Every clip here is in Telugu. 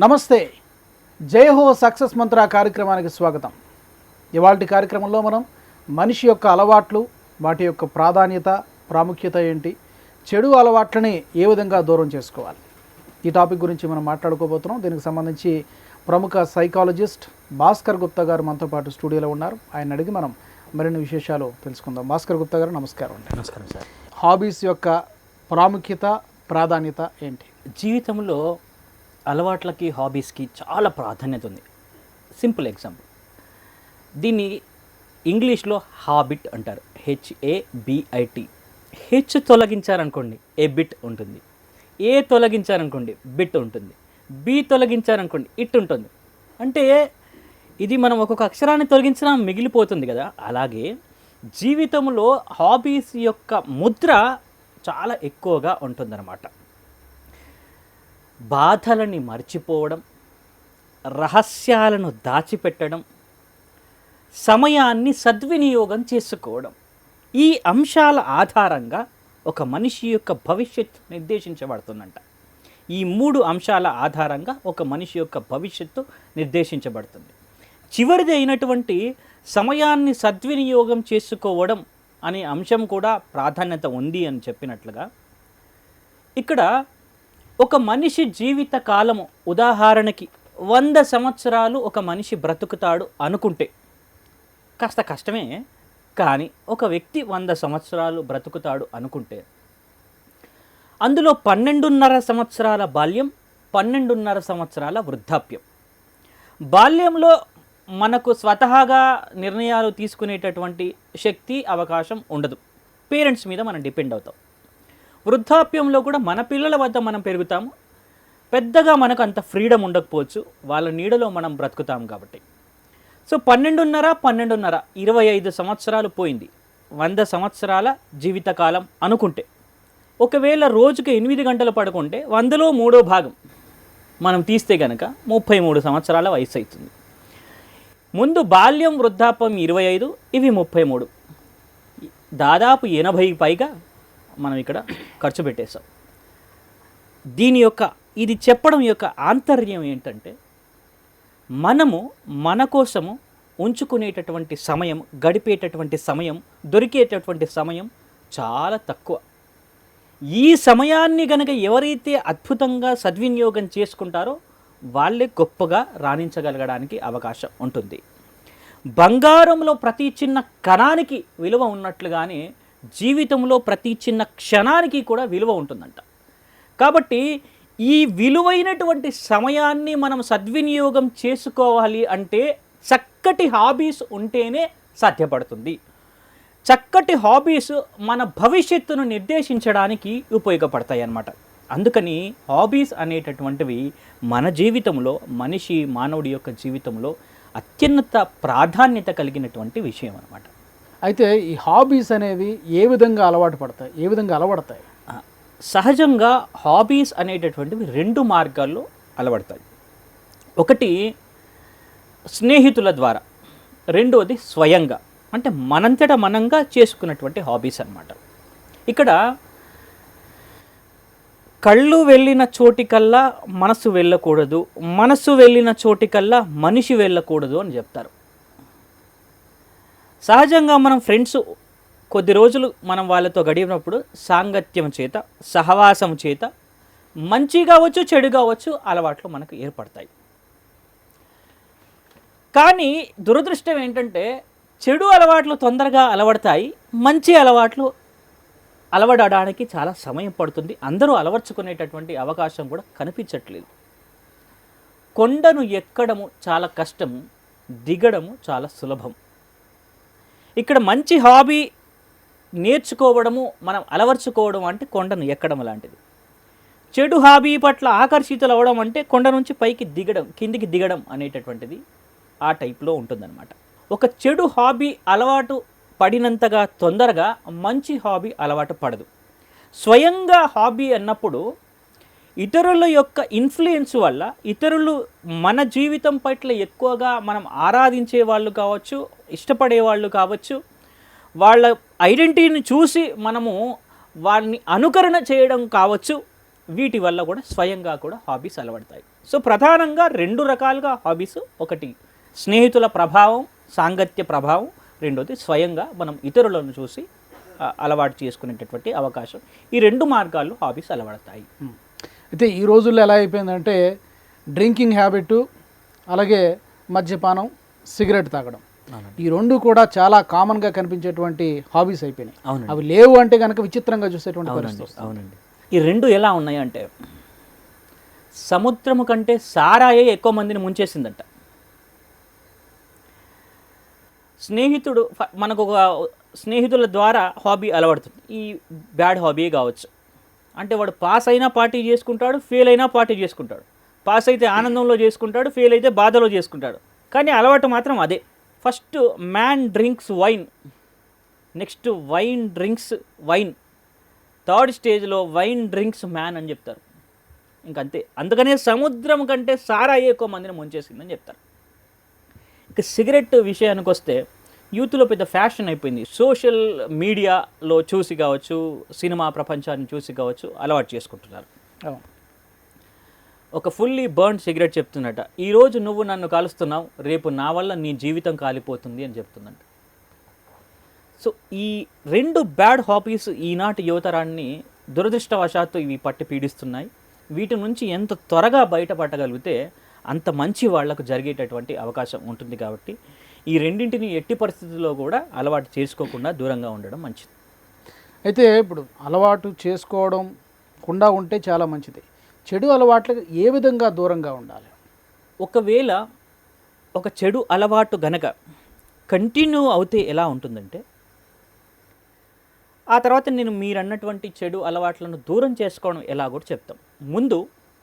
నమస్తే. జై హో సక్సెస్ మంత్ర కార్యక్రమానికి స్వాగతం. ఇవాల్టి కార్యక్రమంలో మనం మనిషి యొక్క అలవాట్లు, వాటి యొక్క ప్రాధాన్యత, ప్రాముఖ్యత ఏంటి, చెడు అలవాట్లని ఏ విధంగా దూరం చేసుకోవాలి, ఈ టాపిక్ గురించి మనం మాట్లాడుకోబోతున్నాం. దీనికి సంబంధించి ప్రముఖ సైకాలజిస్ట్ భాస్కర్ గుప్తా గారు మనతో పాటు స్టూడియోలో ఉన్నారు. ఆయన అడిగి మనం మరిన్ని విశేషాలు తెలుసుకుందాం. భాస్కర్ గుప్తా గారు నమస్కారం అండి. నమస్కారం సార్. హాబీస్ యొక్క ప్రాముఖ్యత, ప్రాధాన్యత ఏంటి? జీవితంలో అలవాట్లకి హాబీస్కి చాలా ప్రాధాన్యత ఉంది. సింపుల్ ఎగ్జాంపుల్, దీన్ని ఇంగ్లీష్లో హాబిట్ అంటారు. HABIT. హెచ్ తొలగించారనుకోండి ఏ బిట్ ఉంటుంది, ఏ తొలగించారనుకోండి బిట్ ఉంటుంది, బి తొలగించారనుకోండి ఇట్ ఉంటుంది. అంటే ఇది మనం ఒక్కొక్క అక్షరాన్ని తొలగించినా మిగిలిపోతుంది కదా. అలాగే జీవితంలో హాబీస్ యొక్క ముద్ర చాలా ఎక్కువగా ఉంటుందన్నమాట. బాధలని మర్చిపోవడం, రహస్యాలను దాచిపెట్టడం, సమయాన్ని సద్వినియోగం చేసుకోవడం, ఈ అంశాల ఆధారంగా ఒక మనిషి యొక్క భవిష్యత్తు నిర్దేశించబడుతుందంట. ఈ 3 అంశాల ఆధారంగా ఒక మనిషి యొక్క భవిష్యత్తు నిర్దేశించబడుతుంది. చివరిది అయినటువంటి సమయాన్ని సద్వినియోగం చేసుకోవడం అనే అంశం కూడా ప్రాధాన్యత ఉంది అని చెప్పినట్లుగా, ఇక్కడ ఒక మనిషి జీవిత కాలము, ఉదాహరణకి 100 సంవత్సరాలు ఒక మనిషి బ్రతుకుతాడు అనుకుంటే కాస్త కష్టమే. కానీ ఒక వ్యక్తి 100 సంవత్సరాలు బ్రతుకుతాడు అనుకుంటే అందులో 12.5 సంవత్సరాల బాల్యం, 12.5 సంవత్సరాల వృద్ధాప్యం. బాల్యంలో మనకు స్వతహాగా నిర్ణయాలు తీసుకునేటటువంటి శక్తి, అవకాశం ఉండదు. పేరెంట్స్ మీద మనం డిపెండ్ అవుతాం. వృద్ధాప్యంలో కూడా మన పిల్లల వద్ద మనం పెరుగుతాము. పెద్దగా మనకు అంత ఫ్రీడమ్ ఉండకపోవచ్చు, వాళ్ళ నీడలో మనం బ్రతుకుతాం కాబట్టి. సో 12.5 25 సంవత్సరాలు పోయింది. 100 సంవత్సరాల జీవితకాలం అనుకుంటే, ఒకవేళ రోజుకి 8 గంటలు పడుకుంటే 100లో 3వ భాగం మనం తీస్తే కనుక 33 సంవత్సరాల వయసు అవుతుంది. ముందు బాల్యం, వృద్ధాప్యం 25, ఇవి 33, దాదాపు 80 పైగా మనం ఇక్కడ ఖర్చు పెట్టేశాం. దీని యొక్క ఇది చెప్పడం యొక్క ఆంతర్యం ఏంటంటే, మనము మన కోసము ఉంచుకునేటటువంటి సమయం, గడిపేటటువంటి సమయం, దొరికేటటువంటి సమయం చాలా తక్కువ. ఈ సమయాన్ని కనుక ఎవరైతే అద్భుతంగా సద్వినియోగం చేసుకుంటారో వాళ్ళే గొప్పగా రాణించగలగడానికి అవకాశం ఉంటుంది. బంగారంలో ప్రతి చిన్న కణానికి విలువ ఉన్నట్లుగానే జీవితంలో ప్రతి చిన్న క్షణానికి కూడా విలువ ఉంటుందంట. కాబట్టి ఈ విలువైనటువంటి సమయాన్ని మనం సద్వినియోగం చేసుకోవాలి అంటే చక్కటి హాబీస్ ఉంటేనే సాధ్యపడుతుంది. చక్కటి హాబీస్ మన భవిష్యత్తును నిర్దేశించడానికి ఉపయోగపడతాయి అన్నమాట. అందుకని హాబీస్ అనేటటువంటివి మన జీవితంలో, మానవుడి యొక్క జీవితంలో అత్యున్నత ప్రాధాన్యత కలిగినటువంటి విషయం అన్నమాట. అయితే ఈ హాబీస్ అనేవి ఏ విధంగా అలవాటు పడతాయి, ఏ విధంగా అలవడతాయి? సహజంగా హాబీస్ అనేటటువంటివి 2 మార్గాల్లో అలవడతాయి. ఒకటి స్నేహితుల ద్వారా, రెండోది స్వయంగా, అంటే మనంతట మనంగా చేసుకున్నటువంటి హాబీస్ అన్నమాట. ఇక్కడ కళ్ళు వెళ్ళిన చోటికల్లా మనసు వెళ్ళకూడదు, మనసు వెళ్ళిన చోటికల్లా మనిషి వెళ్ళకూడదు అని చెప్తారు. సహజంగా మనం ఫ్రెండ్స్ కొద్ది రోజులు మనం వాళ్ళతో గడిపినప్పుడు సాంగత్యం చేత, సహవాసం చేత మంచి కావచ్చు, చెడు కావచ్చు అలవాట్లు మనకు ఏర్పడతాయి. కానీ దురదృష్టం ఏంటంటే చెడు అలవాట్లు తొందరగా అలవడతాయి, మంచి అలవాట్లు అలవడడానికి చాలా సమయం పడుతుంది. అందరూ అలవర్చుకునేటటువంటి అవకాశం కూడా కనిపించట్లేదు. కొండను ఎక్కడము చాలా కష్టము, దిగడము చాలా సులభం. ఇక్కడ మంచి హాబీ నేర్చుకోవడము, మనం అలవర్చుకోవడం అంటే కొండను ఎక్కడం లాంటిది. చెడు హాబీ పట్ల ఆకర్షితులు అవ్వడం అంటే కొండ నుంచి పైకి దిగడం, కిందికి దిగడం అనేటటువంటిది ఆ టైప్లో ఉంటుందన్నమాట. ఒక చెడు హాబీ అలవాటు పడినంతగా తొందరగా మంచి హాబీ అలవాటు పడదు. స్వయంగా హాబీ అన్నప్పుడు ఇతరుల యొక్క ఇన్ఫ్లుయెన్స్ వల్ల, ఇతరులు మన జీవితం పట్ల ఎక్కువగా మనం ఆరాధించే వాళ్ళు కావచ్చు, ఇష్టపడే వాళ్ళు కావచ్చు, వాళ్ళ ఐడెంటిటీని చూసి మనము వారిని అనుకరణ చేయడం కావచ్చు, వీటి వల్ల కూడా స్వయంగా కూడా హాబీస్ అలవడతాయి. సో ప్రధానంగా 2 రకాలుగా హాబీస్, ఒకటి స్నేహితుల ప్రభావం, సాంగత్య ప్రభావం, రెండోది స్వయంగా మనం ఇతరులను చూసి అలవాటు చేసుకునేటటువంటి అవకాశం. ఈ 2 మార్గాల్లో హాబీస్ అలవడతాయి. అయితే ఈ రోజుల్లో ఎలా అయిపోయిందంటే డ్రింకింగ్ హ్యాబిట్, అలాగే మద్యపానం, సిగరెట్ తాగడం, ఈ 2 కూడా చాలా కామన్గా కనిపించేటువంటి హాబీస్ అయిపోయినాయి. అవి లేవు అంటే కనుక విచిత్రంగా చూసేటువంటి పరిస్థితి. అవునండి. ఈ 2 ఎలా ఉన్నాయి అంటే, సముద్రము కంటే సారాయే ఎక్కువ మందిని ముంచేసిందంట. స్నేహితుడు మనకు ఒక స్నేహితుల ద్వారా హాబీ అలవడుతుంది. ఈ బ్యాడ్ హాబీ కావచ్చు. అంటే వాడు పాస్ అయినా పార్టీ చేసుకుంటాడు, ఫెయిల్ అయినా పార్టీ చేసుకుంటాడు. పాస్ అయితే ఆనందంలో చేసుకుంటాడు, ఫెయిల్ అయితే బాధలో చేసుకుంటాడు. కానీ అలవాటు మాత్రం అదే. First man drinks wine, next wine drinks wine, third స్టేజ్లో వైన్ డ్రింక్స్ మ్యాన్ అని చెప్తారు. ఇంకంతే. అందుకనే సముద్రం కంటే సారాయి ఎక్కువ మందిని ముంచేసిందని చెప్తారు. ఇక సిగరెట్ విషయానికి వస్తే యూత్లో పెద్ద ఫ్యాషన్ అయిపోయింది. సోషల్ మీడియాలో చూసి కావచ్చు, సినిమా ప్రపంచాన్ని చూసి కావచ్చు అలవాటు చేసుకుంటున్నారు. ఒక ఫుల్లీ బర్న్ సిగరెట్ చెప్తున్నట, ఈరోజు నువ్వు నన్ను కాలుస్తున్నావు, రేపు నా వల్ల నీ జీవితం కాలిపోతుంది అని చెప్తుందంట. సో ఈ 2 బ్యాడ్ హాబీస్ ఈనాటి యువతరాన్ని దురదృష్టవశాత్తు ఇవి పట్టి పీడిస్తున్నాయి. వీటి నుంచి ఎంత త్వరగా బయటపడగలిగితే అంత మంచి వాళ్లకు జరిగేటటువంటి అవకాశం ఉంటుంది. కాబట్టి ఈ రెండింటిని ఎట్టి పరిస్థితుల్లో కూడా అలవాటు చేసుకోకుండా దూరంగా ఉండడం మంచిది. అయితే ఇప్పుడు అలవాటు చేసుకోవడం కుండా ఉంటే చాలా మంచిది. చెడు అలవాట్లకు ఏ విధంగా దూరంగా ఉండాలి? ఒకవేళ ఒక చెడు అలవాటు గనక కంటిన్యూ అవుతే ఎలా ఉంటుందంటే, ఆ తర్వాత నేను మీరు అన్నటువంటి చెడు అలవాట్లను దూరం చేసుకోవడం ఎలా కూడా చెప్తాం. ముందు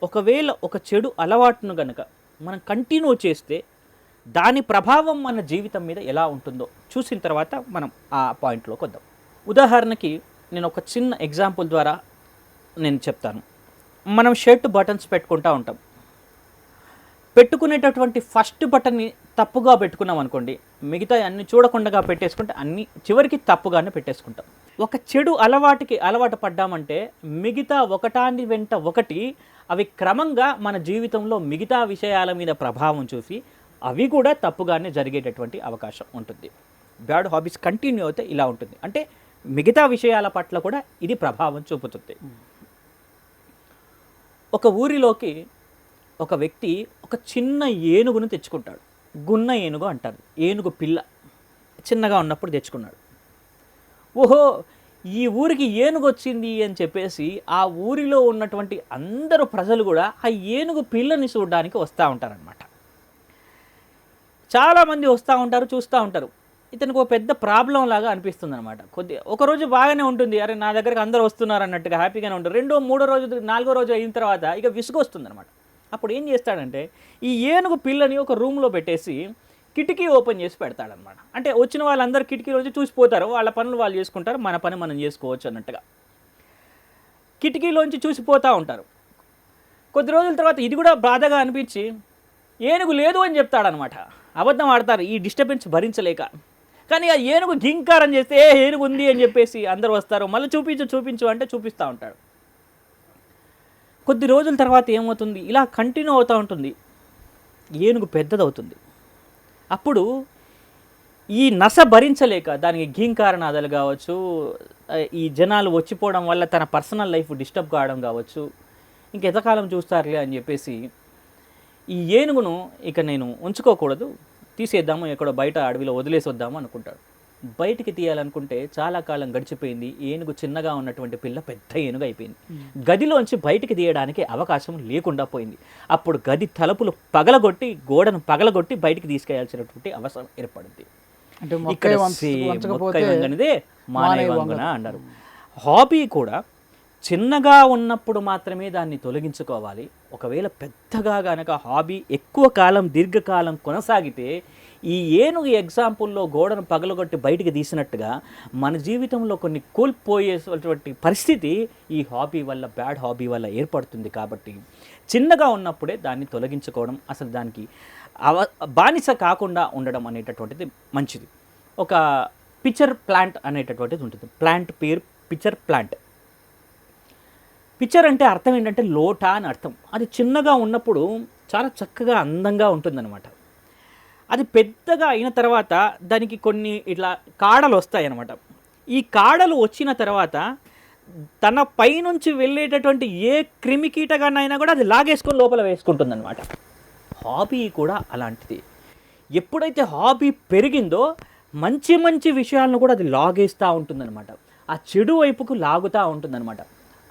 ఒకవేళ ఒక చెడు అలవాటును గనక మనం కంటిన్యూ చేస్తే దాని ప్రభావం మన జీవితం మీద ఎలా ఉంటుందో చూసిన తర్వాత మనం ఆ పాయింట్లోకి వద్దాం. ఉదాహరణకి నేను ఒక చిన్న ఎగ్జాంపుల్ ద్వారా నేను చెప్తాను. మనం షర్ట్ బటన్స్ పెట్టుకుంటూ ఉంటాం. పెట్టుకునేటటువంటి ఫస్ట్ బటన్ని తప్పుగా పెట్టుకున్నాం అనుకోండి, మిగతా అన్ని చూడకుండా పెట్టేసుకుంటే అన్ని చివరికి తప్పుగానే పెట్టేసుకుంటాం. ఒక చెడు అలవాటుకి అలవాటు పడ్డామంటే మిగతా ఒకటాని వెంట ఒకటి అవి క్రమంగా మన జీవితంలో మిగతా విషయాల మీద ప్రభావం చూసి అవి కూడా తప్పుగానే జరిగేటటువంటి అవకాశం ఉంటుంది. బ్యాడ్ హాబీస్ కంటిన్యూ అయితే ఇలా ఉంటుంది. అంటే మిగతా విషయాల పట్ల కూడా ఇది ప్రభావం చూపుతుంది. ఒక ఊరిలోకి ఒక వ్యక్తి ఒక చిన్న ఏనుగును తెచ్చుకుంటాడు. గున్న ఏనుగు అంటారు. ఏనుగు పిల్ల చిన్నగా ఉన్నప్పుడు తెచ్చుకున్నాడు. ఓహో, ఈ ఊరికి ఏనుగు వచ్చింది అని చెప్పేసి ఆ ఊరిలో ఉన్నటువంటి అందరూ ప్రజలు కూడా ఆ ఏనుగు పిల్లని చూడడానికి వస్తూ ఉంటారనమాట. చాలామంది వస్తూ ఉంటారు, చూస్తూ ఉంటారు. ఇతనికి ఒక పెద్ద ప్రాబ్లం లాగా అనిపిస్తుంది అనమాట. ఒకరోజు బాగానే ఉంటుంది, అరే నా దగ్గరకు అందరూ వస్తున్నారు అన్నట్టుగా హ్యాపీగానే ఉంటారు. 2వ 3వ రోజు 4వ రోజు అయిన తర్వాత ఇక విసుగు వస్తుంది అనమాట. అప్పుడు ఏం చేస్తాడంటే ఈ ఏనుగు పిల్లని ఒక రూమ్లో పెట్టేసి కిటికీ ఓపెన్ చేసి పెడతాడనమాట. అంటే వచ్చిన వాళ్ళందరూ కిటికీలోంచి చూసిపోతారు, వాళ్ళ పనులు వాళ్ళు చేసుకుంటారు, మన పని మనం చేసుకోవచ్చు అన్నట్టుగా కిటికీలోంచి చూసిపోతూ ఉంటారు. కొద్ది రోజుల తర్వాత ఇది కూడా బాధగా అనిపించి ఏనుగు లేదు అని చెప్తాడనమాట. అబద్ధం ఆడతారు ఈ డిస్టర్బెన్స్ భరించలేక. కానీ ఆ ఏనుగు గింకారం చేస్తే ఏనుగు ఉంది అని చెప్పేసి అందరూ వస్తారు, మళ్ళీ చూపించు అంటే చూపిస్తూ ఉంటాడు. కొద్ది రోజుల తర్వాత ఏమవుతుంది, ఇలా కంటిన్యూ అవుతూ ఉంటుంది. ఏనుగు పెద్దదవుతుంది. అప్పుడు ఈ నస భరించలేక దానికి ఘీంకారనాదాలు కావచ్చు, ఈ జనాలు వచ్చిపోవడం వల్ల తన పర్సనల్ లైఫ్ డిస్టర్బ్ కావడం కావచ్చు, ఇంకెంతకాలం చూస్తారులే అని చెప్పేసి ఈ ఏనుగును ఇక నేను ఉంచుకోకూడదు, తీసేద్దాము, ఎక్కడో బయట అడవిలో వదిలేసి వద్దాము అనుకుంటాడు. బయటికి తీయాలనుకుంటే చాలా కాలం గడిచిపోయింది. ఏనుగు చిన్నగా ఉన్నటువంటి పిల్ల పెద్ద ఏనుగు అయిపోయింది. గదిలోంచి బయటికి తీయడానికి అవకాశం లేకుండా పోయింది. అప్పుడు గది తలుపులు పగలగొట్టి గోడను పగలగొట్టి బయటికి తీసుకెళ్లాల్సినటువంటి అవసరం ఏర్పడింది. ఇక్కడ మానవంగన అన్నారు. హాబీ కూడా చిన్నగా ఉన్నప్పుడు మాత్రమే దాన్ని తొలగించుకోవాలి. ఒకవేళ పెద్దగా కనుక హాబీ ఎక్కువ కాలం దీర్ఘకాలం కొనసాగితే ఈ ఏనుగు ఎగ్జాంపుల్లో గోడను పగలగొట్టి బయటికి తీసినట్టుగా మన జీవితంలో కొన్ని కోల్పోయేటువంటి పరిస్థితి ఈ హాబీ వల్ల, బ్యాడ్ హాబీ వల్ల ఏర్పడుతుంది. కాబట్టి చిన్నగా ఉన్నప్పుడే దాన్ని తొలగించుకోవడం, అసలు దానికి బానిస కాకుండా ఉండడం అనేటటువంటిది మంచిది. ఒక పిచర్ ప్లాంట్ అనేటటువంటిది ఉంటుంది. ప్లాంట్ పేరు పిచర్ ప్లాంట్. పిక్చర్ అంటే అర్థం ఏంటంటే లోట అని అర్థం. అది చిన్నగా ఉన్నప్పుడు చాలా చక్కగా అందంగా ఉంటుందన్నమాట. అది పెద్దగా అయిన తర్వాత దానికి కొన్ని ఇట్లా కాడలు వస్తాయన్నమాట. ఈ కాడలు వచ్చిన తర్వాత తన పైనుంచి వెళ్ళేటటువంటి ఏ క్రిమి కీటకాన్నైనా కూడా అది లాగేసుకొని లోపల వేసుకుంటుందన్నమాట. హాబీ కూడా అలాంటిది. ఎప్పుడైతే హాబీ పెరిగిందో మంచి మంచి విషయాలను కూడా అది లాగేస్తూ ఉంటుందన్నమాట. ఆ చెడు వైపుకు లాగుతూ ఉంటుందన్నమాట.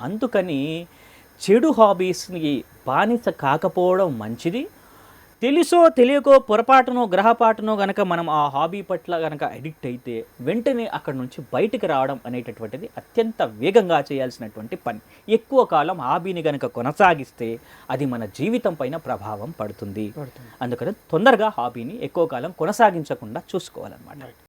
అందుకని చెడు హాబీస్ని బానిస కాకపోవడం మంచిది. తెలుసో తెలియకో పొరపాటునో గ్రహపాటునో గనక మనం ఆ హాబీ పట్ల గనక అడిక్ట్ అయితే వెంటనే అక్కడి నుంచి బయటికి రావడం అనేటటువంటిది అత్యంత వేగంగా చేయాల్సినటువంటి పని. ఎక్కువ కాలం హాబీని గనక కొనసాగిస్తే అది మన జీవితం పైన ప్రభావం పడుతుంది. అందుకని తొందరగా హాబీని ఎక్కువ కాలం కొనసాగించకుండా చూసుకోవాలన్నమాట.